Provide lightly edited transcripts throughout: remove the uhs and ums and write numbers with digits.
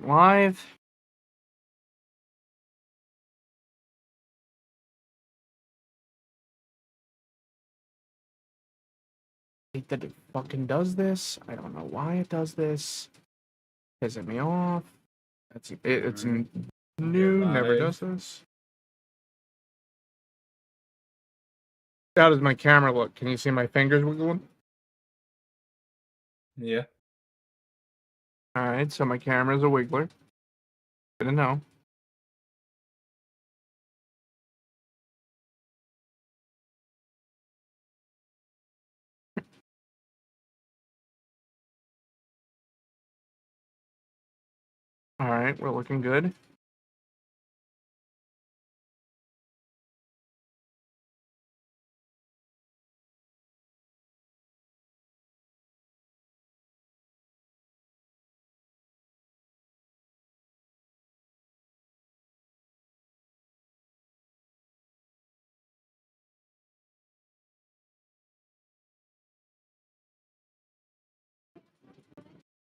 went live. I hate that it fucking does this. I don't know why it does this. Pissing me off. It's new, never does this. How does my camera look? Can you see my fingers wiggling? Yeah. Alright, so my camera's a wiggler. Good to know. Alright, we're looking good.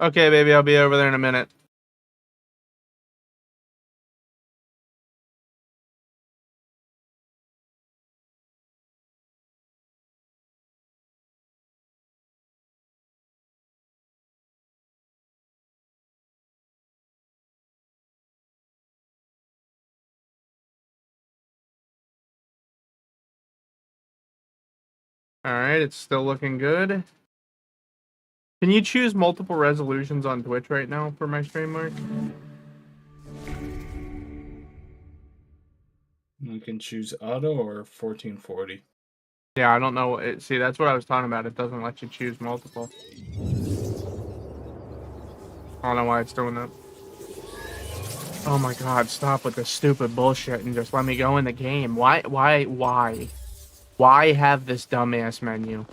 Okay, baby, I'll be over there in a minute. Alright, it's still looking good. Can you choose multiple resolutions on Twitch right now for my stream, Mark? You can choose auto or 1440. Yeah, I don't know. See, that's what I was talking about. It doesn't let you choose multiple. I don't know why it's doing that. Oh my god, stop with this stupid bullshit and just let me go in the game. Why have this dumbass menu?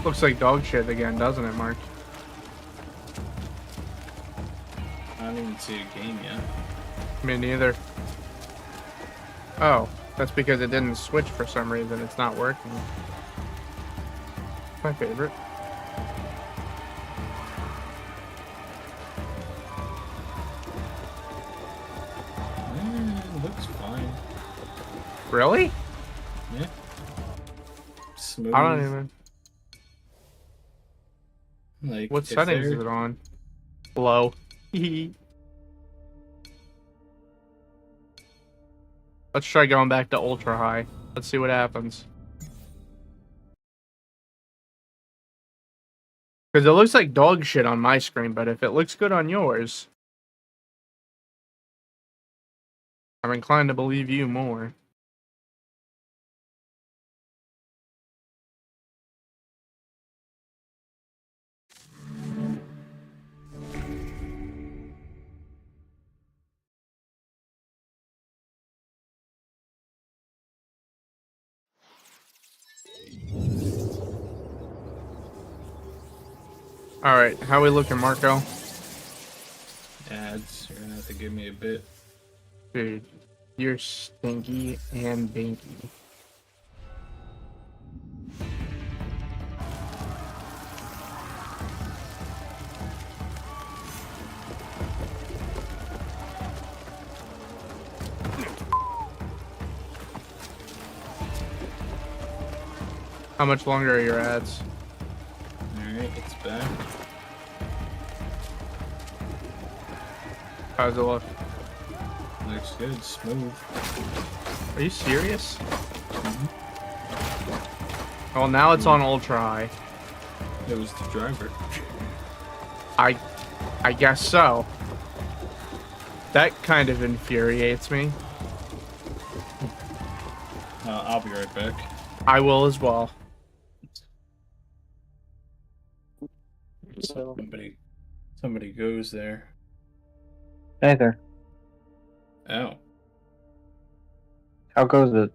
Looks like dog shit again, doesn't it, Mark? I don't even see a game yet. Me neither. Oh, that's because it didn't switch for some reason. It's not working. My favorite. Looks fine. Really? Yeah. Smooth. I don't even. Like, What settings is it on? Low. Let's try going back to ultra high. Let's see what happens. Because it looks like dog shit on my screen, but if it looks good on yours, I'm inclined to believe you more. Alright, how we looking, Marco? Ads. You're gonna have to give me a bit. Dude, you're stinky and binky. How much longer are your ads? Alright, it's back. How's it look? Looks good. Smooth. Are you serious? Well, now it's on ultra high. It was the driver. I guess so. That kind of infuriates me. I'll be right back. I will as well. Somebody goes there. Hey there. Oh. How goes it?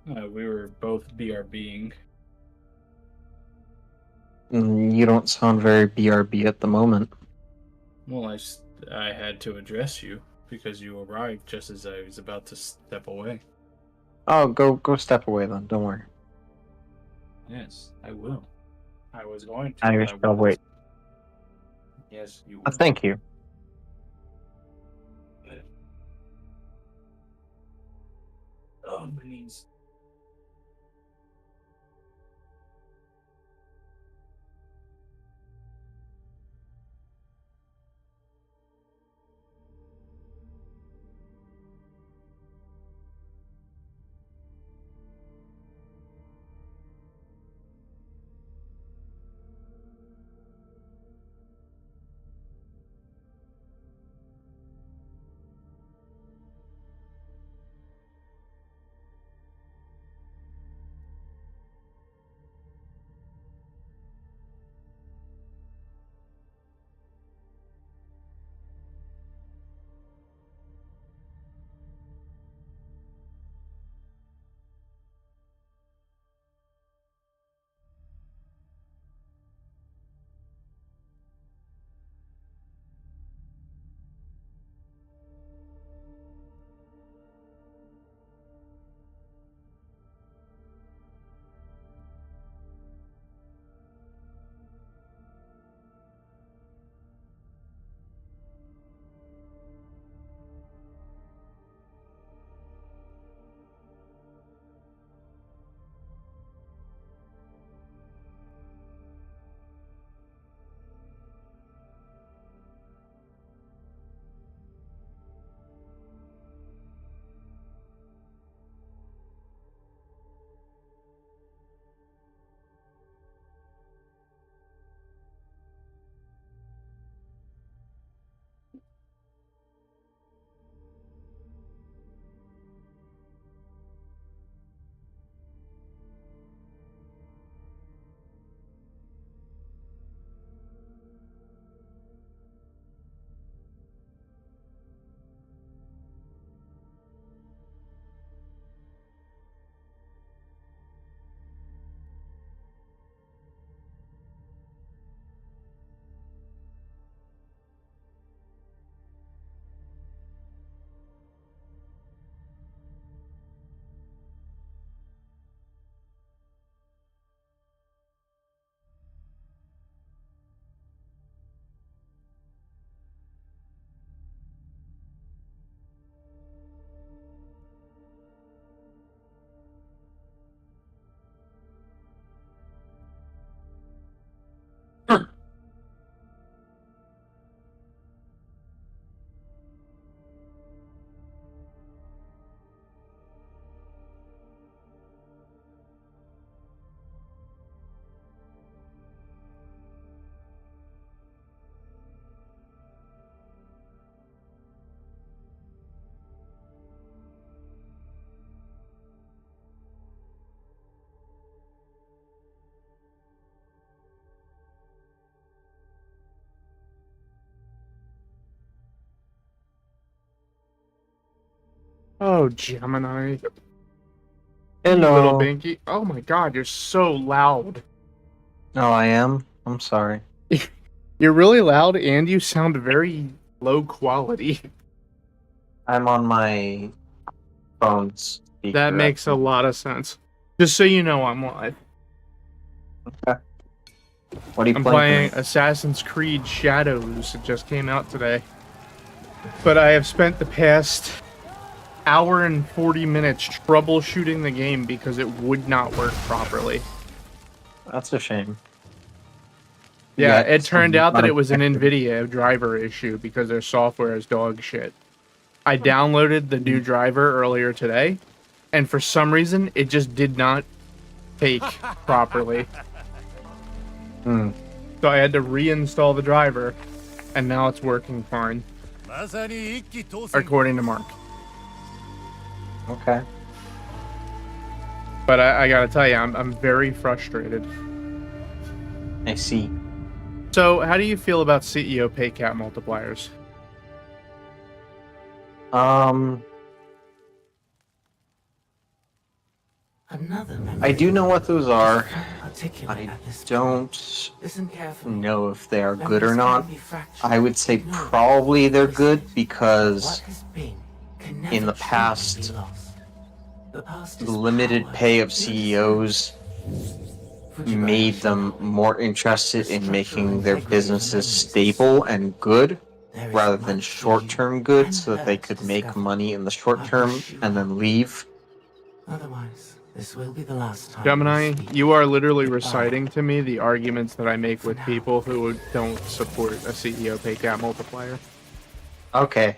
We were both BRBing. You don't sound very BRB at the moment. Well, I had to address you. because you arrived just as I was about to step away. Oh, go step away then. Don't worry. Yes, I will. I was going to. Now you're but I still won't. wait. Yes, you Oh, will. thank you. Oh, my knees. Oh, Gemini. You little Hello. binky. Oh my god, you're so loud. Oh, I am. I'm sorry. You're really loud and you sound very low quality. I'm on my phone's speaker. That makes a lot of sense. Just so you know, I'm live. What are you I'm playing? playing Assassin's Creed Shadows. It just came out today. But I have spent the past hour and 40 minutes troubleshooting the game because it would not work properly. That's a shame. Yeah, Yeah, it turned some out that it was an unexpected- NVIDIA driver issue because their software is dog shit. I downloaded the new driver earlier today, and for some reason, it just did not take properly. Hmm. So I had to reinstall the driver, and now it's working fine, according to Mark. Okay. But I gotta tell you, I'm very frustrated. I see. So, how do you feel about CEO pay cap multipliers? I do know what those are. articulate I at this point. don't Listen carefully. know if they are Memories good or can not. be fractured. I would say No. probably they're good What because has been can in never the truly past, be lost. The past the is limited power. pay of Do you CEOs understand? made Fujibayashi them Noe. more interested The in structural making their integrity of the businesses memories is stable solid. and good There is rather than much for you short-term good and so that her they to could make discover. money in the short I term wish you and well. then leave. Otherwise, this will be the last time Gemini, we speak. you are literally Goodbye. reciting to me the arguments that I make For with now. people who don't support a CEO pay cap multiplier. Okay.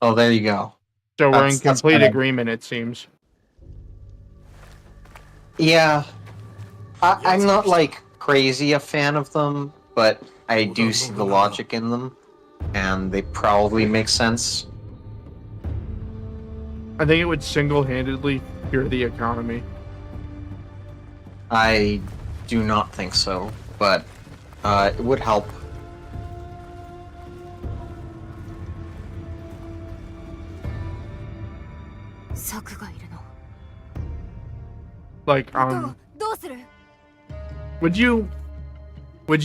Oh, there you go. So we're in That's complete kinda- agreement, it seems. Yeah. I'm not like crazy a fan of them, but I do see the logic in them, and they probably make sense. I think it would single-handedly cure the economy. I do not think so, but it would help. Like, どうする would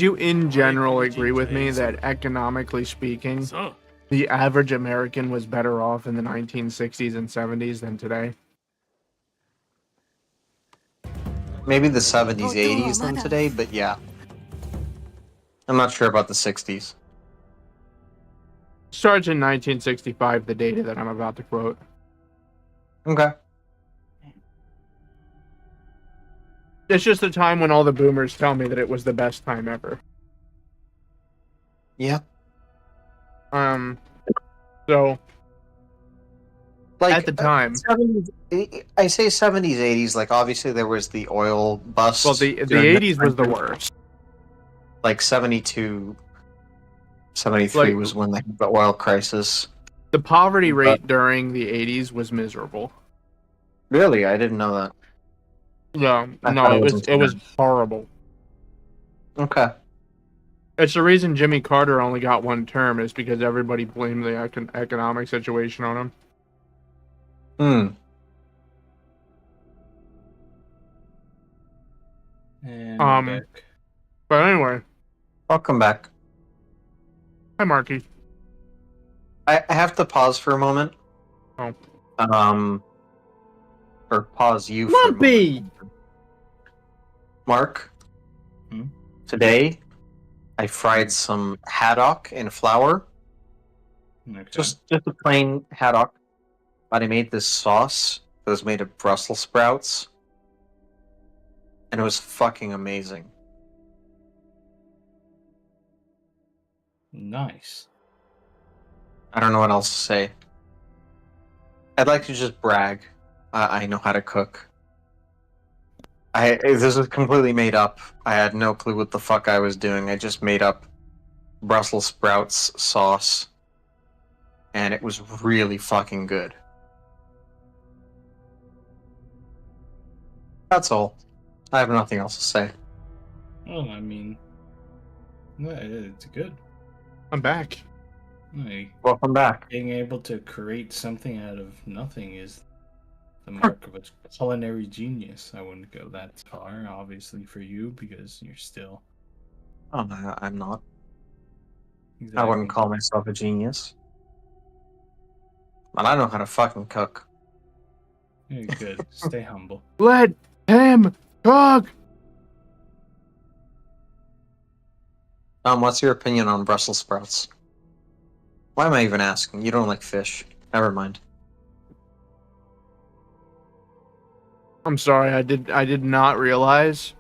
you in general agree with me that economically speaking, the average American was better off in the 1960s and 70s than today? Maybe the 70s, 80s than today, but yeah. I'm not sure about the 60s. Starts in 1965, the data that I'm about to quote. Okay. It's just a time when all the boomers tell me that it was the best time ever. Yeah. So Like at the time, 70s, I say 70s, 80s. Like obviously there was the oil bust. well, the during 80s was the time. worst. Like 72, 73 Like- was when they had the oil crisis. The poverty rate during the 80s was miserable. Really, I didn't know that. Yeah, I no, thought it was wasn't it too was bad. horrible. Okay. It's the reason Jimmy Carter only got one term is because everybody blamed the economic situation on him. Hmm. And we're back. But anyway, Welcome back. hi Marky. I have to pause for a moment. Oh. Or pause you for a Lumpy! moment. Mark, Hmm? today I fried some haddock in flour. Okay. Just a plain haddock. But I made this sauce that was made of Brussels sprouts. And it was fucking amazing. Nice. I don't know what else to say. I'd like to just brag. I know how to cook. This was completely made up. I had no clue what the fuck I was doing. I just made up Brussels sprouts sauce. And it was really fucking good. That's all. I have nothing else to say. Well, I mean, yeah, it's good. I'm back. Like, Welcome back. being able to create something out of nothing is the mark of a culinary genius. I wouldn't go that far, obviously, for you, because you're still... Oh, no, I'm not. I Exactly. wouldn't call myself a genius. But I know how to fucking cook. You're good. Stay humble. Let him cook. What's your opinion on Brussels sprouts? Why am I even asking? You don't like fish. Never mind. I'm sorry, I did not realize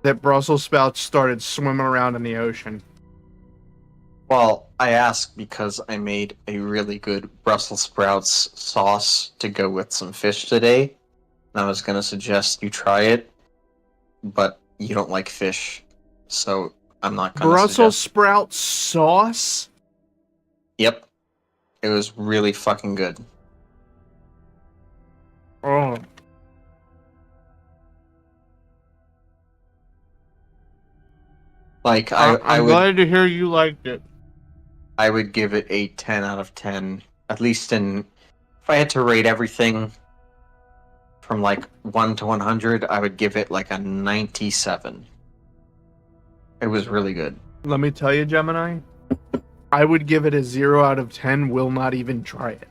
that Brussels sprouts started swimming around in the ocean. Well, I ask because I made a really good Brussels sprouts sauce to go with some fish today. And I was going to suggest you try it, but you don't like fish, so I'm not going to Brussels suggest. sprout sauce? Yep. It was really fucking good. Oh. Like, I'm I would glad to hear you liked it. I would give it a 10 out of 10. At least if I had to rate everything from like 1 to 100, I would give it like a 97. It was really good. Let me tell you, Gemini, I would give it a 0 out of 10, will not even try it.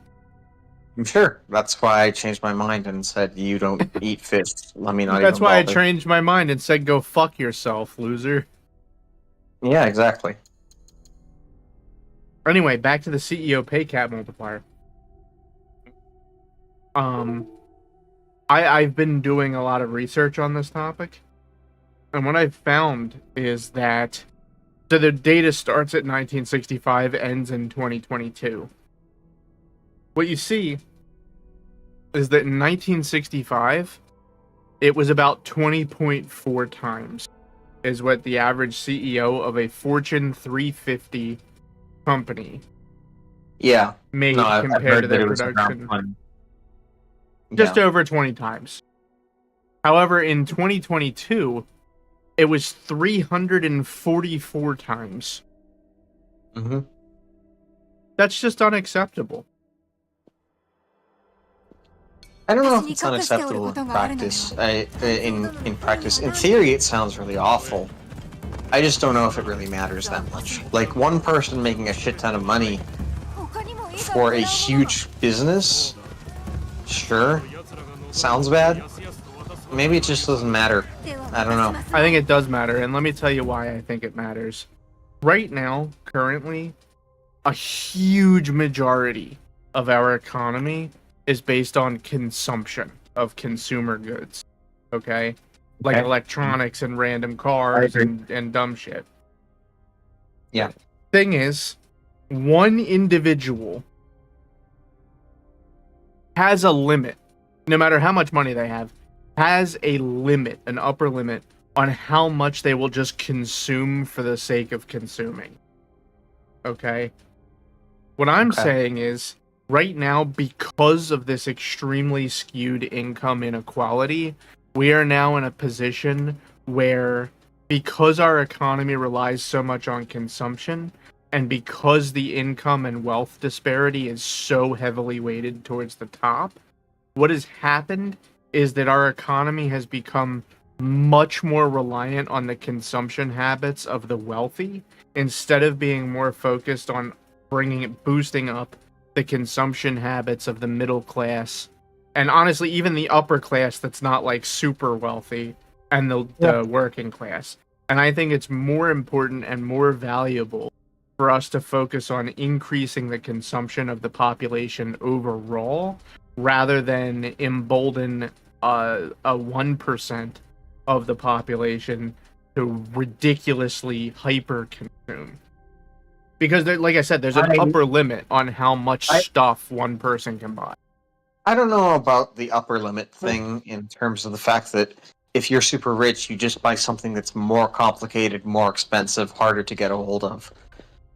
I'm sure. That's why I changed my mind and said, you don't eat fish. Let me not That's even why I bother. changed my mind and said, go fuck yourself, loser. Yeah, exactly. Anyway, back to the CEO pay cap multiplier. I've been doing a lot of research on this topic, and what I've found is that so the data starts at 1965, ends in 2022. What you see is that in 1965, it was about 20.4 times is what the average CEO of a Fortune 350 company Yeah. made No, I've compared heard to that their it was around production. 20. Just Yeah. over 20 times. However, in 2022, it was 344 times. Mm-hmm. That's just unacceptable. I don't know if it's unacceptable in practice. In practice, in theory, it sounds really awful. I just don't know if it really matters that much. Like one person making a shit ton of money for a huge business, sure, sounds bad. Maybe it just doesn't matter. I don't know. I think it does matter, and let me tell you why I think it matters. Right now, currently, a huge majority of our economy is based on consumption of consumer goods. Okay? Like Okay. electronics and random cars agree. and dumb shit. Yeah. Thing is, one individual has a limit, no matter how much money they have, has a limit, an upper limit, on how much they will just consume for the sake of consuming. Okay? What I'm Okay. saying is, right now, because of this extremely skewed income inequality, we are now in a position where, because our economy relies so much on consumption, and because the income and wealth disparity is so heavily weighted towards the top, what has happened is that our economy has become much more reliant on the consumption habits of the wealthy instead of being more focused on boosting up the consumption habits of the middle class, and honestly even the upper class that's not like super wealthy, and the working class. And I think it's more important and more valuable for us to focus on increasing the consumption of the population overall rather than embolden a 1% of the population to ridiculously hyper consume. Because, like I said, there's an upper limit on how much stuff one person can buy. I don't know about the upper limit thing in terms of the fact that if you're super rich, you just buy something that's more complicated, more expensive, harder to get a hold of.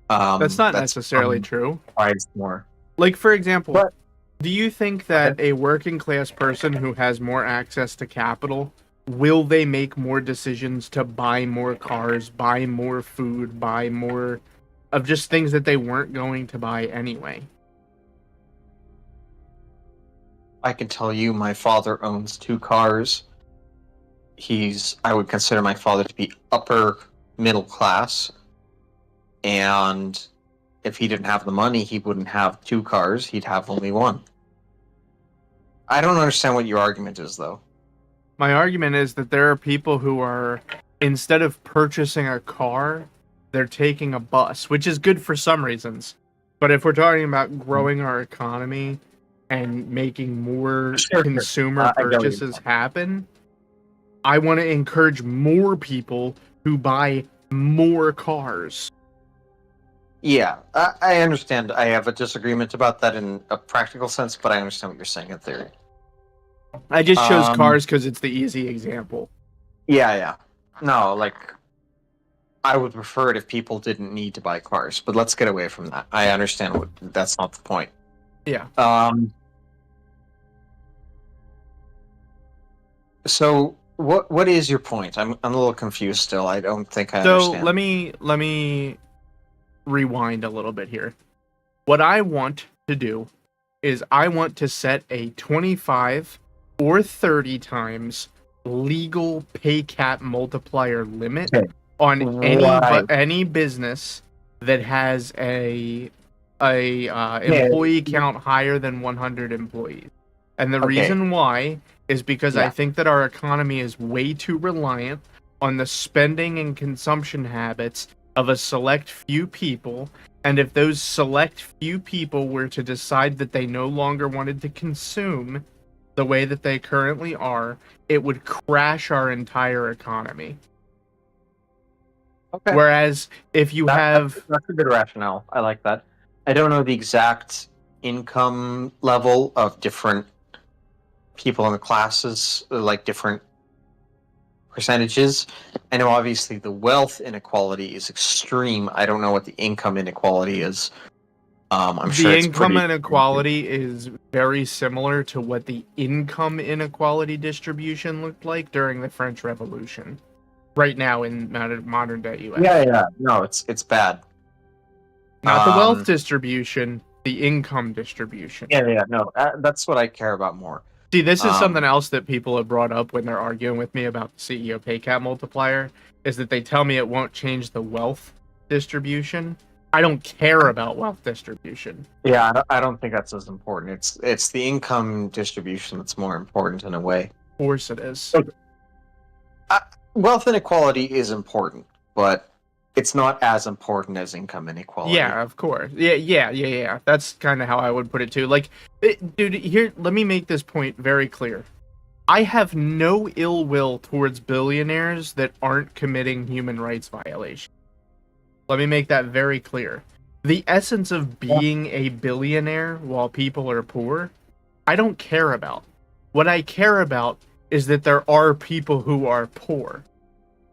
That's not necessarily true. Price more. Like, for example, But- do you think that a working class person who has more access to capital, will they make more decisions to buy more cars, buy more food, buy more of just things that they weren't going to buy anyway? I can tell you my father owns 2 cars. I would consider my father to be upper middle class. And if he didn't have the money, he wouldn't have 2 cars. He'd have only 1. I don't understand what your argument is, though. My argument is that there are people who are, instead of purchasing a car, they're taking a bus, which is good for some reasons. But if we're talking about growing our economy and making more consumer I get what you're purchases saying. happen, I want to encourage more people who buy more cars. Yeah, I understand. I have a disagreement about that in a practical sense, but I understand what you're saying in theory. I just chose Um, cars because it's the easy example. Yeah. No, like, I would prefer it if people didn't need to buy cars, but let's get away from that. I understand that's not the point. Yeah. So what is your point? I'm a little confused still. I don't think I So understand. let me rewind a little bit here. What I want to do is I want to set a 25 or 30 times legal pay cap multiplier limit Okay. on Right. any business that has a Yeah. employee count higher than 100 employees. And the Okay. reason why is because I Yeah. think that our economy is way too reliant on the spending and consumption habits of a select few people. And if those select few people were to decide that they no longer wanted to consume the way that they currently are, it would crash our entire economy. Okay. Whereas if you have That's a good rationale. I like that. I don't know the exact income level of different people in the classes, like different percentages. I know obviously the wealth inequality is extreme. I don't know what the income inequality is. I'm sure the it's income pretty. inequality is very similar to what the income inequality distribution looked like during the French Revolution. Right now in modern day US. Yeah. No, it's bad. Not the wealth Um, distribution, the income distribution. Yeah. No, that's what I care about more. See, this is Um, something else that people have brought up when they're arguing with me about the CEO pay cap multiplier, is that they tell me it won't change the wealth distribution. I don't care about wealth distribution. Yeah, I don't think that's as important. It's the income distribution that's more important in a way. Of course it is. Wealth inequality is important, but it's not as important as income inequality. Yeah, of course. Yeah. That's kind of how I would put it too. Like, dude, here, let me make this point very clear. I have no ill will towards billionaires that aren't committing human rights violations. Let me make that very clear. The essence of being a billionaire while people are poor, I don't care about. What I care about is that there are people who are poor.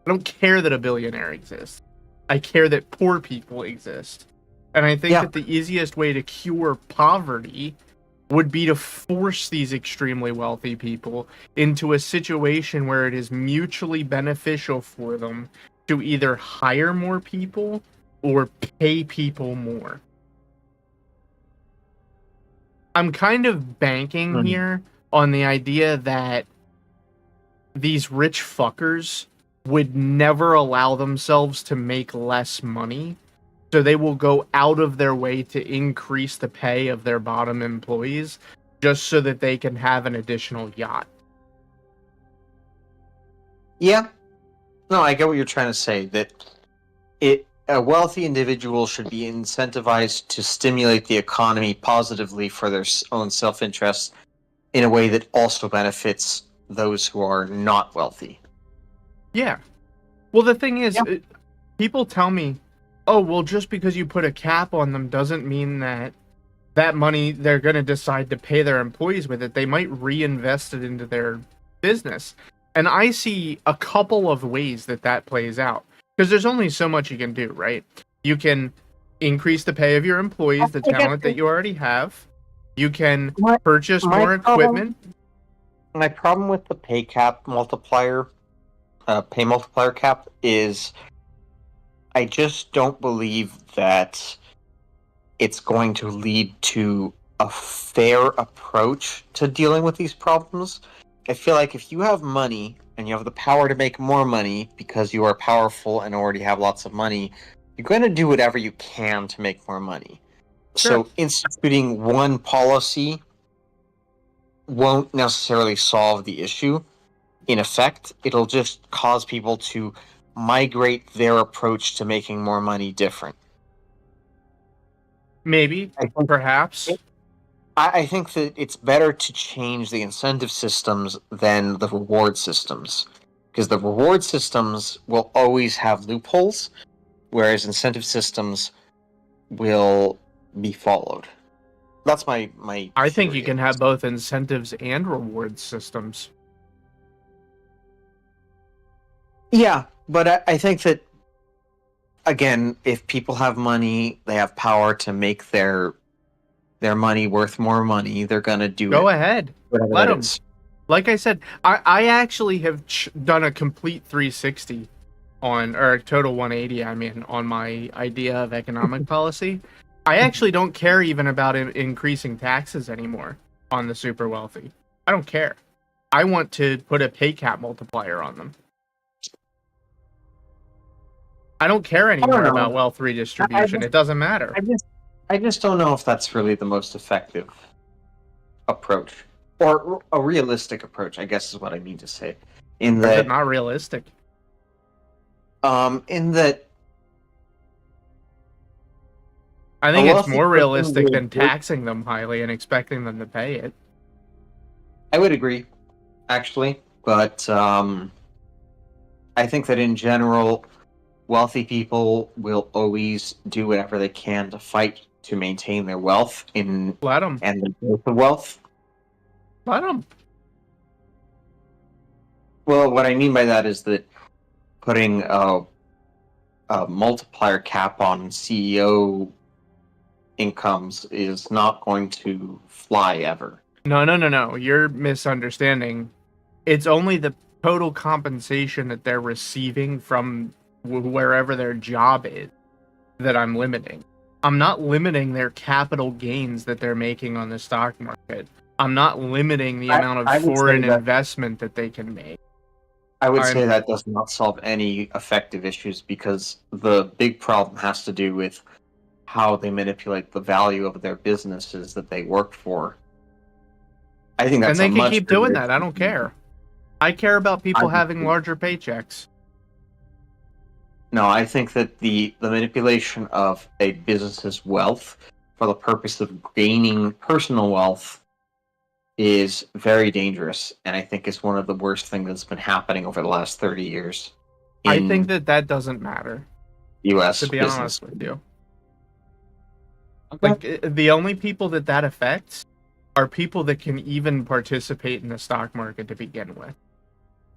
I don't care that a billionaire exists. I care that poor people exist. And I think that the easiest way to cure poverty would be to force these extremely wealthy people into a situation where it is mutually beneficial for them to either hire more people or pay people more. I'm kind of banking here on the idea that these rich fuckers would never allow themselves to make less money, so they will go out of their way to increase the pay of their bottom employees just so that they can have an additional yacht. Yeah. No, I get what you're trying to say. That a wealthy individual should be incentivized to stimulate the economy positively for their own self-interest in a way that also benefits those who are not wealthy. Yeah. Well, the thing is, people tell me, oh, well, just because you put a cap on them doesn't mean that money, they're going to decide to pay their employees with it. They might reinvest it into their business. And I see a couple of ways that plays out. Because there's only so much you can do, right? You can increase the pay of your employees, the talent that you already have. You can purchase more equipment. My problem with the pay multiplier cap is I just don't believe that it's going to lead to a fair approach to dealing with these problems. I feel like if you have money and you have the power to make more money because you are powerful and already have lots of money, you're going to do whatever you can to make more money. Sure. So instituting one policy won't necessarily solve the issue. In effect, it'll just cause people to migrate their approach to making more money different. Maybe, perhaps. I think that it's better to change the incentive systems than the reward systems. Because the reward systems will always have loopholes, whereas incentive systems will be followed. That's my I think theory. you can have both incentives and reward systems. Yeah, but I think that, again, if people have money, they have power to make their money worth more money, they're going to do it. Go ahead. Whatever Let that them. is. Like I said, I actually have done a complete 360 or a total 180, I mean, on my idea of economic policy. I actually don't care even about increasing taxes anymore on the super wealthy. I don't care. I want to put a pay cap multiplier on them. I don't care anymore know. about wealth redistribution. It doesn't matter. I just don't know if that's really the most effective approach, or a realistic approach, I guess is what I mean to say. In It's that, not realistic. in that, I think a it's wealthy more person realistic will than work- taxing them highly and expecting them to pay it. I would agree, actually, but I think that in general, wealthy people will always do whatever they can to fight to maintain their wealth and Let them. the growth of wealth. Let them. Well, what I mean by that is that putting a multiplier cap on CEO incomes is not going to fly ever. No. You're misunderstanding. It's only the total compensation that they're receiving from wherever their job is that I'm limiting. I'm not limiting their capital gains that they're making on the stock market. I'm not limiting the amount I of would say foreign that- investment that they can make. I would say I'm- that does not solve any effective issues, because the big problem has to do with how they manipulate the value of their businesses that they work for. I think that's And they a can much keep doing bigger that. I don't issue. care. I care about people I- having larger paychecks. No, I think that the manipulation of a business's wealth for the purpose of gaining personal wealth is very dangerous, and I think it's one of the worst things that's been happening over the last 30 years. I in think that doesn't matter, U.S. to be business. honest with you. Okay. Like, the only people that affects are people that can even participate in the stock market to begin with.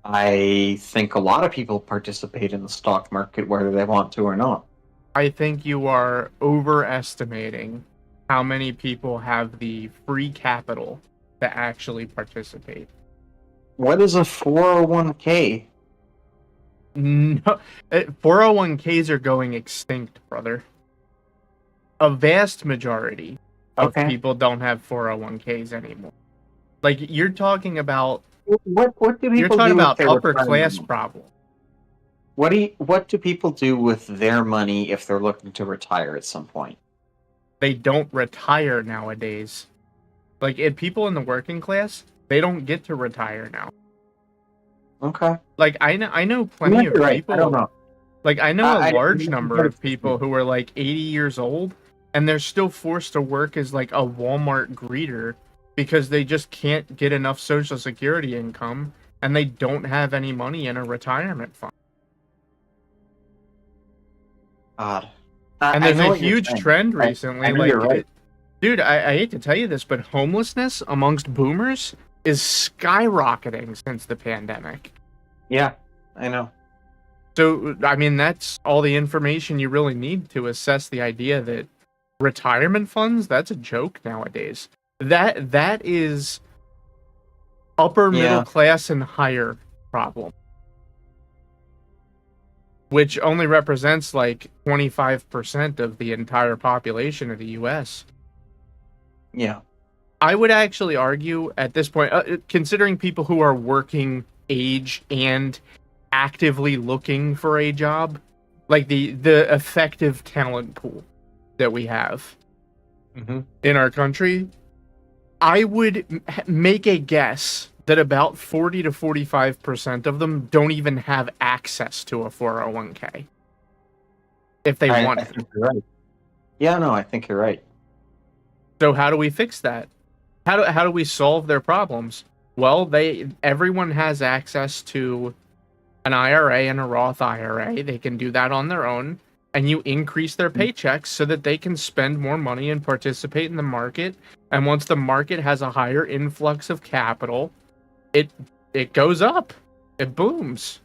I think a lot of people participate in the stock market whether they want to or not. I think you are overestimating how many people have the free capital to actually participate. What is a 401k? No, 401ks are going extinct, brother. A vast majority of Okay. people don't have 401ks anymore. Like, you're talking about What do people you're do talking with about their upper retirement class money? problem. What do people do with their money if they're looking to retire at some point? They don't retire nowadays. Like, if people in the working class, they don't get to retire now. Okay. Like, I know plenty Maybe of you're right. people. I don't know. Like, I know I a large didn't number notice of people who are like 80 years old, and they're still forced to work as like a Walmart greeter because they just can't get enough Social Security income, and they don't have any money in a retirement fund. God. And I there's know a what you're huge saying. trend recently. I know Like, you're right. dude, I hate to tell you this, but homelessness amongst boomers is skyrocketing since the pandemic. Yeah, I know. So, I mean, that's all the information you really need to assess the idea that retirement funds, that's a joke nowadays. That is upper Yeah. middle class and higher problem, which only represents like 25% of the entire population of the US. Yeah. I would actually argue at this point, considering people who are working age and actively looking for a job, like the effective talent pool that we have Mm-hmm. in our country, I would make a guess that about 40 to 45% of them don't even have access to a 401k if they want I it. think you're right. Yeah, no, I think you're right. So how do we fix that? How do we solve their problems? Well, everyone has access to an IRA and a Roth IRA. They can do that on their own, and you increase their paychecks so that they can spend more money and participate in the market. And once the market has a higher influx of capital, it goes up. It booms.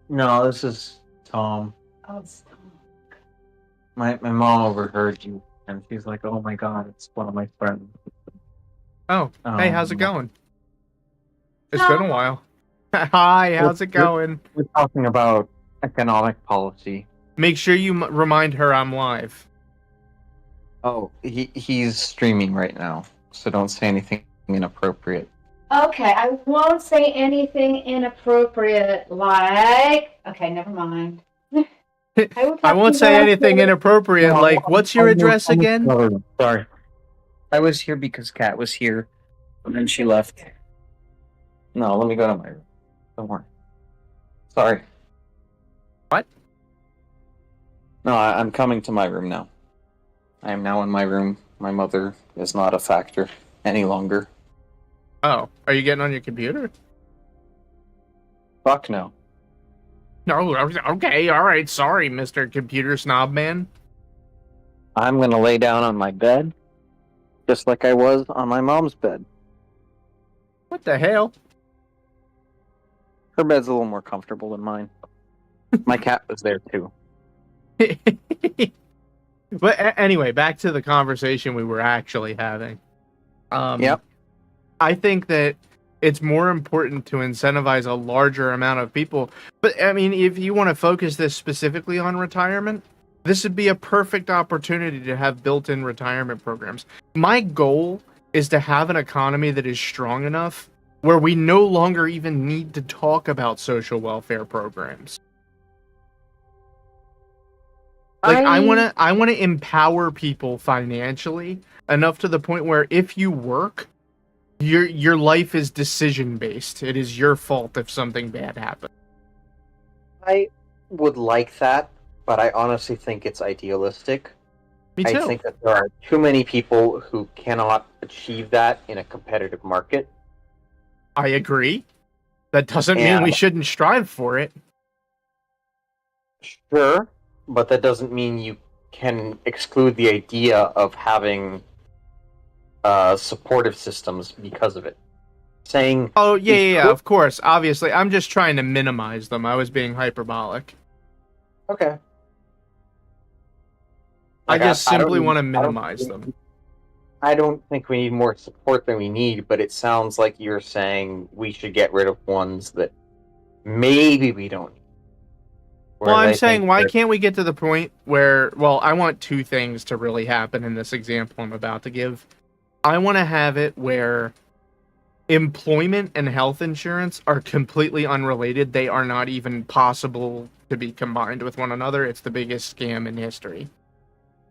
No, this is Tom. My mom overheard you, and she's like, "Oh my God, it's one of my friends." Oh, hey, how's it Um, going? It's been a while. Hi, how's it going? We're talking about economic policy. Make sure you remind her I'm live. Oh, he's streaming right now, so don't say anything inappropriate. Okay, I won't say anything inappropriate like. Okay, never mind. I will I talk to won't you say guys anything later. inappropriate. Like, what's your address again? Sorry. I was here because Kat was here, and then she left. No, let me go to my room. Don't worry. Sorry. What? No, I'm coming to my room now. I am now in my room. My mother is not a factor any longer. Oh, are you getting on your computer? Fuck no. No, okay, all right. Sorry, Mr. Computer Snob Man. I'm gonna lay down on my bed, just like I was on my mom's bed. What the hell? Her bed's a little more comfortable than mine. My cat was there too. But anyway, back to the conversation we were actually having. Yep. I think that it's more important to incentivize a larger amount of people. But I mean, if you want to focus this specifically on retirement, this would be a perfect opportunity to have built-in retirement programs. My goal is to have an economy that is strong enough where we no longer even need to talk about social welfare programs. Like I want to empower people financially enough to the point where if you work, your life is decision based. It is your fault if something bad happens. I would like that, but I honestly think it's idealistic. Me too. I think that there are too many people who cannot achieve that in a competitive market. I agree. That doesn't mean And- we shouldn't strive for it. Sure, but that doesn't mean you can exclude the idea of having supportive systems because of it. Saying, Oh, yeah, we yeah, could- of course. Obviously, I'm just trying to minimize them. I was being hyperbolic. okay. I just simply don't- want to I don't minimize think- them. I don't think we need more support than we need, but it sounds like you're saying we should get rid of ones that maybe we don't need. Well, I'm Whereas I saying, think why that- can't we get to the point where, well, I want two things to really happen in this example I'm about to give. I want to have it where employment and health insurance are completely unrelated. They are not even possible to be combined with one another. It's the biggest scam in history.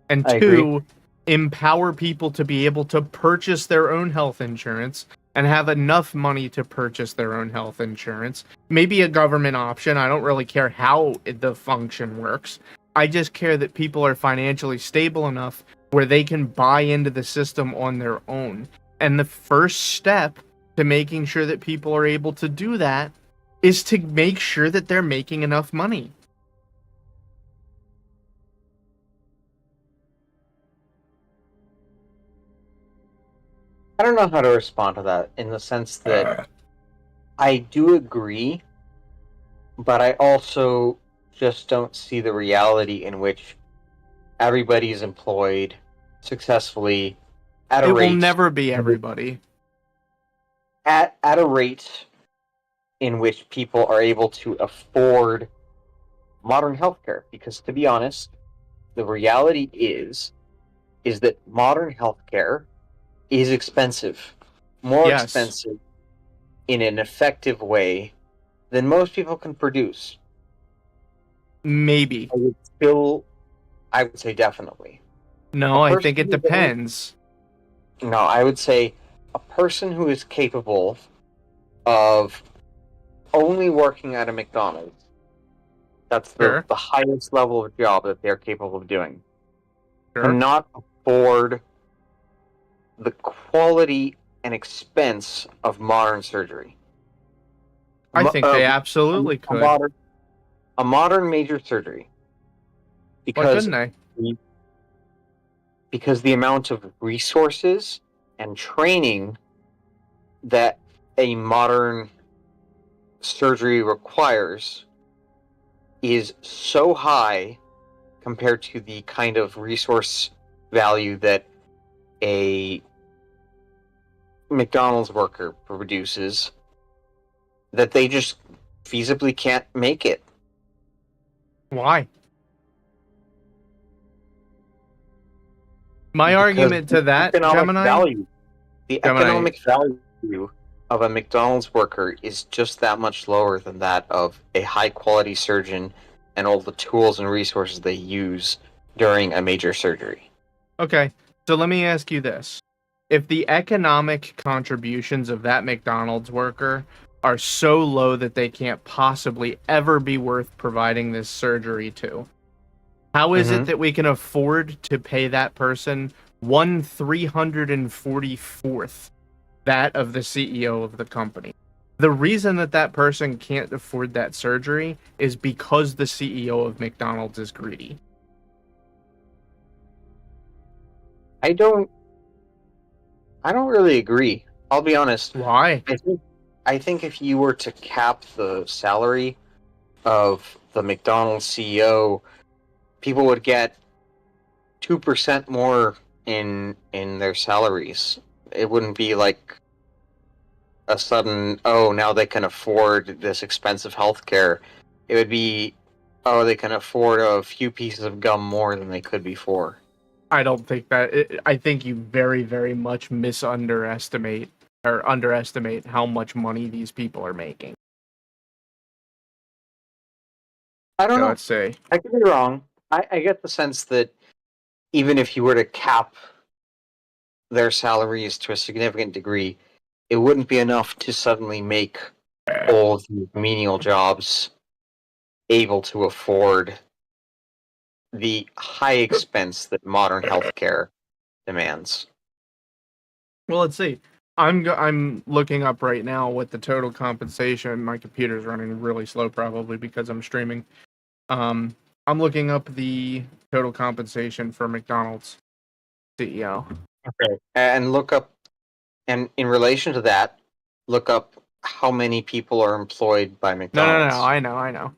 And I two, empower people to be able to purchase their own health insurance and have enough money to purchase their own health insurance. Maybe a government option. I don't really care how the function works. I just care that people are financially stable enough where they can buy into the system on their own. And the first step to making sure that people are able to do that is to make sure that they're making enough money. I don't know how to respond to that in the sense that I do agree, but I also just don't see the reality in which everybody is employed successfully at a It rate will never be everybody. at a rate in which people are able to afford modern healthcare. Because to be honest, the reality is that modern healthcare is expensive, more Yes. expensive in an effective way than most people can produce. Maybe. I would say definitely. No, A I person think it who doesn't- depends. No, I would say a person who is capable of only working at a McDonald's. That's Sure. the highest level of job that they're capable of doing. Sure. Cannot afford the quality and expense of modern surgery. I think they absolutely a could. modern major surgery. Why Because couldn't they? because the amount of resources and training that a modern surgery requires is so high compared to the kind of resource value that a McDonald's worker produces that they just feasibly can't make it. Why? My Because argument to that, economic Gemini, value, the Gemini. economic value of a McDonald's worker is just that much lower than that of a high-quality surgeon and all the tools and resources they use during a major surgery. Okay, so let me ask you this. If the economic contributions of that McDonald's worker are so low that they can't possibly ever be worth providing this surgery to, how is it that we can afford to pay that person 1/344th that of the CEO of the company? The reason that that person can't afford that surgery is because the CEO of McDonald's is greedy. I don't really agree. I'll be honest. Why? I think if you were to cap the salary of the McDonald's CEO, people would get 2% more in their salaries. It wouldn't be like a sudden, oh, now they can afford this expensive healthcare. It would be, oh, they can afford a few pieces of gum more than they could before. I don't think that. I think you very, very much underestimate how much money these people are making. I don't know. Let's say. I could be wrong. I get the sense that even if you were to cap their salaries to a significant degree, it wouldn't be enough to suddenly make all of the menial jobs able to afford the high expense that modern healthcare demands. Well, let's see. I'm looking up right now what the total compensation. My computer's running really slow, probably because I'm streaming. I'm looking up the total compensation for McDonald's CEO. Okay. And look up, and in relation to that, look up how many people are employed by McDonald's. No. I know.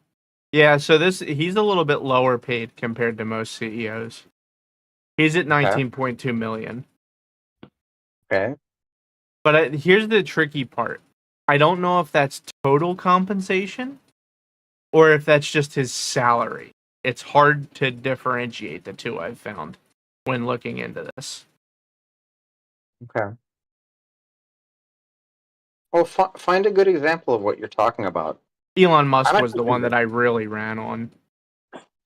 Yeah, so he's a little bit lower paid compared to most CEOs. He's at 19.2 million. Okay. But here's the tricky part. I don't know if that's total compensation or if that's just his salary. It's hard to differentiate the two, I've found, when looking into this. Okay. Well, find a good example of what you're talking about. Elon Musk was the one that I really ran on.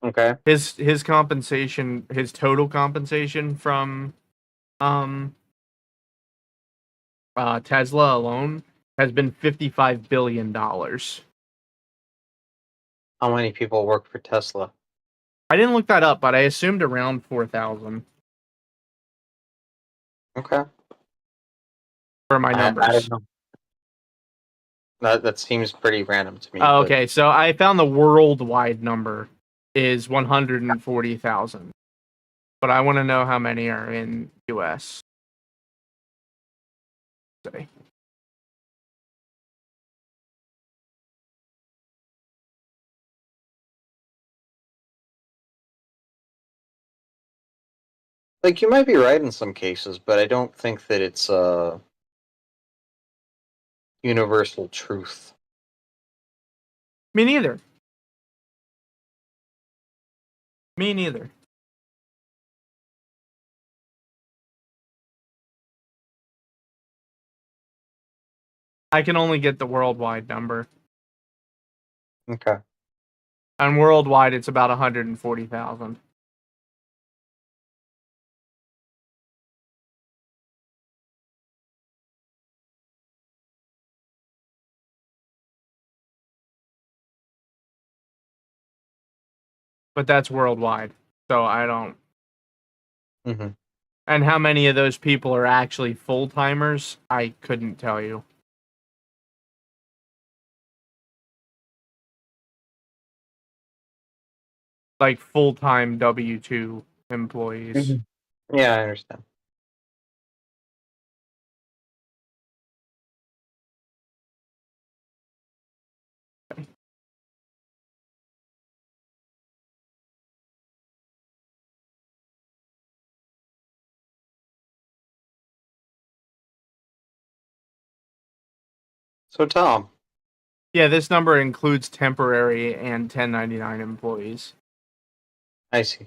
Okay. His compensation, his total compensation from Tesla alone has been $55 billion. How many people work for Tesla? I didn't look that up, but I assumed around 4,000. Okay. For my numbers. I don't know. That seems pretty random to me. Oh, okay, so I found the worldwide number is 140,000. But I want to know how many are in US. Say. Like, you might be right in some cases, but I don't think that it's a universal truth. Me neither. Me neither. I can only get the worldwide number. Okay. And worldwide, it's about 140,000. But that's worldwide, so I don't. Mm-hmm. And how many of those people are actually full-timers, I couldn't tell you. Like full-time W-2 employees. Mm-hmm. Yeah, I understand. So, Tom. Yeah, this number includes temporary and 1099 employees. I see.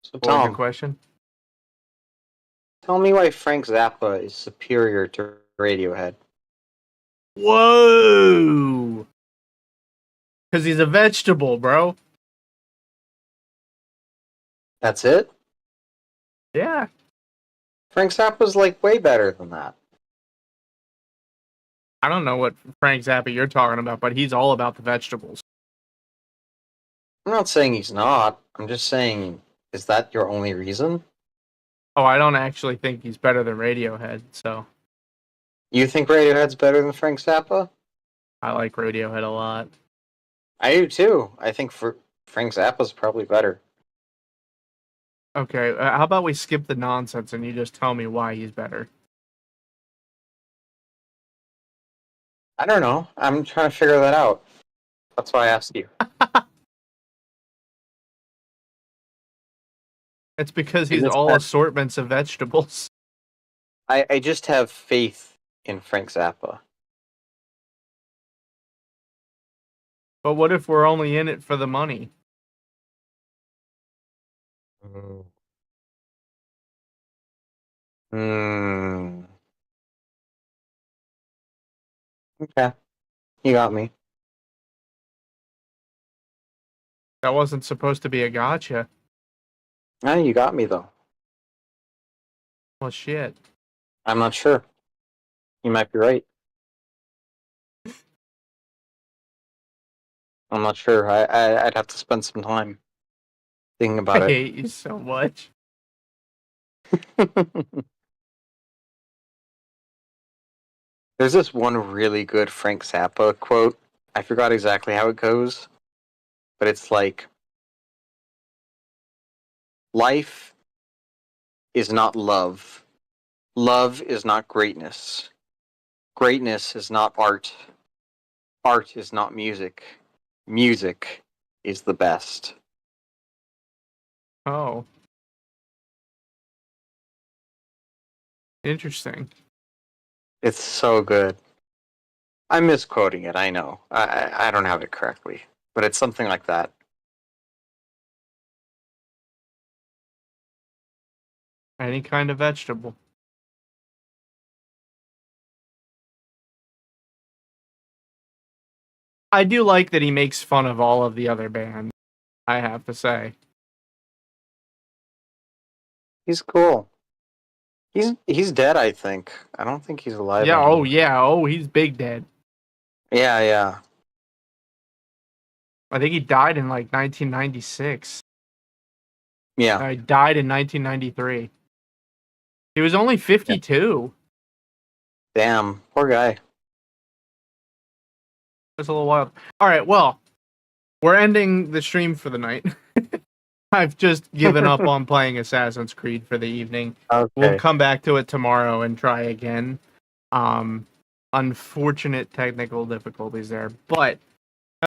So, What was Tom, your question? tell me why Frank Zappa is superior to Radiohead. Whoa! Because he's a vegetable, bro. That's it? Yeah. Frank Zappa's like way better than that. I don't know what Frank Zappa you're talking about, but he's all about the vegetables. I'm not saying he's not. I'm just saying, is that your only reason? Oh, I don't actually think he's better than Radiohead, so You think Radiohead's better than Frank Zappa? I like Radiohead a lot. I do too. I think Frank Zappa's probably better. Okay, how about we skip the nonsense and you just tell me why he's better? I don't know. I'm trying to figure that out. That's why I asked you. It's because You he's just all had- assortments of vegetables. I just have faith in Frank Zappa. But what if we're only in it for the money? Hmm. Okay. You got me. That wasn't supposed to be a gotcha. Ah, you got me though. Well, shit. I'm not sure. You might be right. I'm not sure. I'd have to spend some time thinking I about it. hate you so much. There's this one really good Frank Zappa quote. I forgot exactly how it goes, but it's like, life is not love. Love is not greatness. Greatness is not art. Art is not music. Music is the best. Oh. Interesting. It's so good. I'm misquoting it, I know. I don't have it correctly, but it's something like that. Any kind of vegetable. I do like that he makes fun of all of the other bands, I have to say. He's cool. He's dead, I think. I don't think he's alive. Yeah, anymore. he's big dead. Yeah. I think he died in like 1996. Yeah. He died in 1993. He was only 52. Damn, poor guy. That's a little wild. All right, well, we're ending the stream for the night. I've just given up on playing Assassin's Creed for the evening. Okay. We'll come back to it tomorrow and try again. Unfortunate technical difficulties there, but